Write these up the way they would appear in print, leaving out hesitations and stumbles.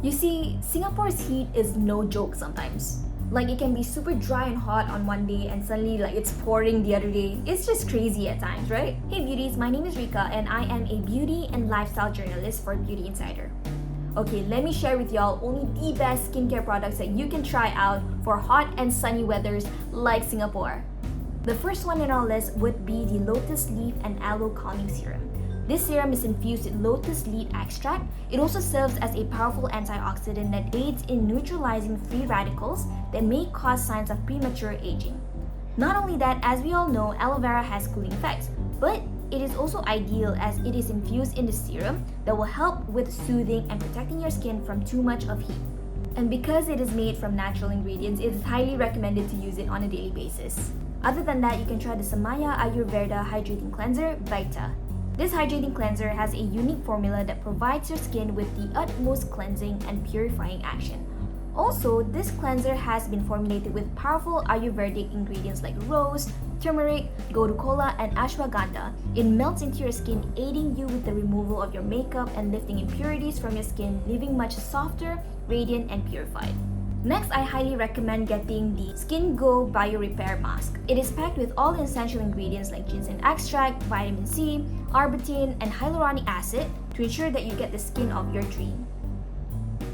You see, Singapore's heat is no joke sometimes. Like, it can be super dry and hot on one day and suddenly like it's pouring the other day. It's just crazy at times, right? Hey beauties, my name is Rika and I am a beauty and lifestyle journalist for Beauty Insider. Okay, let me share with y'all only the best skincare products that you can try out for hot and sunny weathers like Singapore. The first one in our list would be the Lotus Leaf and Aloe Calming Serum. This serum is infused with lotus leaf extract. It also serves as a powerful antioxidant that aids in neutralizing free radicals that may cause signs of premature aging. Not only that, as we all know, aloe vera has cooling effects, but it is also ideal as it is infused in the serum that will help with soothing and protecting your skin from too much of heat. And because it is made from natural ingredients, it is highly recommended to use it on a daily basis. Other than that, you can try the SAMAYA Ayurveda Hydrating Cleanser, VATA. This hydrating cleanser has a unique formula that provides your skin with the utmost cleansing and purifying action. Also, this cleanser has been formulated with powerful Ayurvedic ingredients like rose, turmeric, gotu kola, and ashwagandha. It melts into your skin, aiding you with the removal of your makeup and lifting impurities from your skin, leaving much softer, radiant, and purified. Next, I highly recommend getting the SkinGO Bio Repair Mask. It is packed with all the essential ingredients like ginseng extract, vitamin C, arbutin, and hyaluronic acid to ensure that you get the skin of your dream.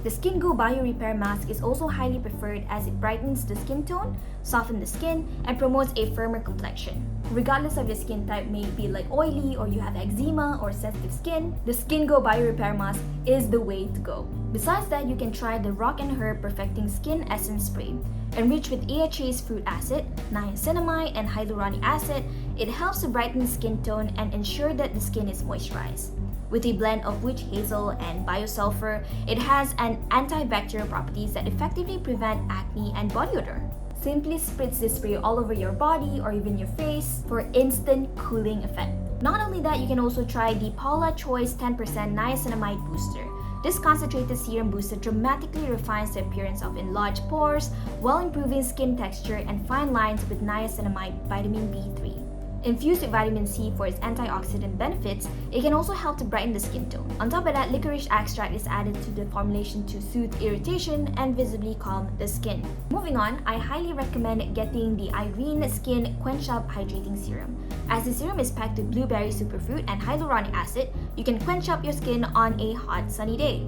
The SkinGO Bio Repair Mask is also highly preferred as it brightens the skin tone, softens the skin, and promotes a firmer complexion. Regardless of your skin type, may it be like oily or you have eczema or sensitive skin, the SkinGO Bio Repair Mask is the way to go. Besides that, you can try the Rock and Herb Perfecting Skin Essence Spray. Enriched with AHA's fruit acid, niacinamide, and hyaluronic acid, it helps to brighten the skin tone and ensure that the skin is moisturized. With a blend of witch hazel and biosulfur, it has an antibacterial properties that effectively prevent acne and body odor. Simply spritz this spray all over your body or even your face for instant cooling effect. Not only that, you can also try the Paula Choice 10% Niacinamide Booster. This concentrated serum booster dramatically refines the appearance of enlarged pores while improving skin texture and fine lines with niacinamide vitamin B3. Infused with vitamin C for its antioxidant benefits, it can also help to brighten the skin tone. On top of that, licorice extract is added to the formulation to soothe irritation and visibly calm the skin. Moving on, I highly recommend getting the IRÉN Skin Quench-Up Hydrating Serum. As the serum is packed with blueberry superfruit and hyaluronic acid, you can quench up your skin on a hot, sunny day.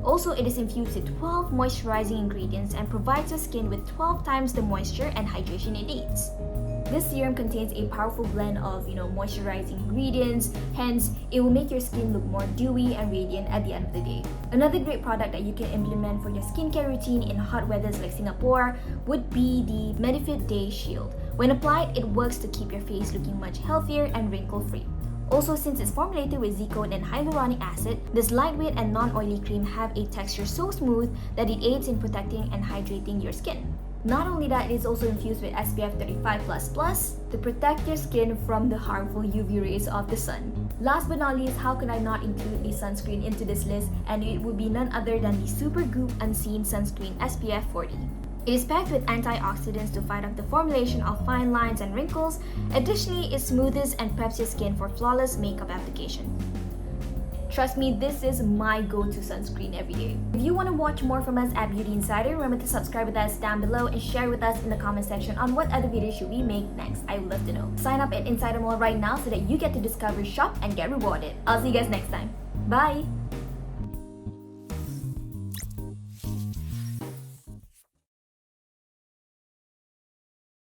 Also, it is infused with 12 moisturizing ingredients and provides your skin with 12 times the moisture and hydration it needs. This serum contains a powerful blend of, moisturizing ingredients, hence, it will make your skin look more dewy and radiant at the end of the day. Another great product that you can implement for your skincare routine in hot weathers like Singapore would be the Mediphyt Day Shield. When applied, it works to keep your face looking much healthier and wrinkle-free. Also, since it's formulated with Z-code and hyaluronic acid, this lightweight and non-oily cream have a texture so smooth that it aids in protecting and hydrating your skin. Not only that, it is also infused with SPF 35++ to protect your skin from the harmful UV rays of the sun. Last but not least, how could I not include a sunscreen into this list? And it would be none other than the Supergoop Unseen Sunscreen SPF 40. It is packed with antioxidants to fight off the formulation of fine lines and wrinkles. Additionally, it smooths and preps your skin for flawless makeup application. Trust me, this is my go-to sunscreen every day. If you want to watch more from us at Beauty Insider, remember to subscribe with us down below and share with us in the comment section on what other videos should we make next. I would love to know. Sign up at Insider Mall right now so that you get to discover, shop, and get rewarded. I'll see you guys next time. Bye!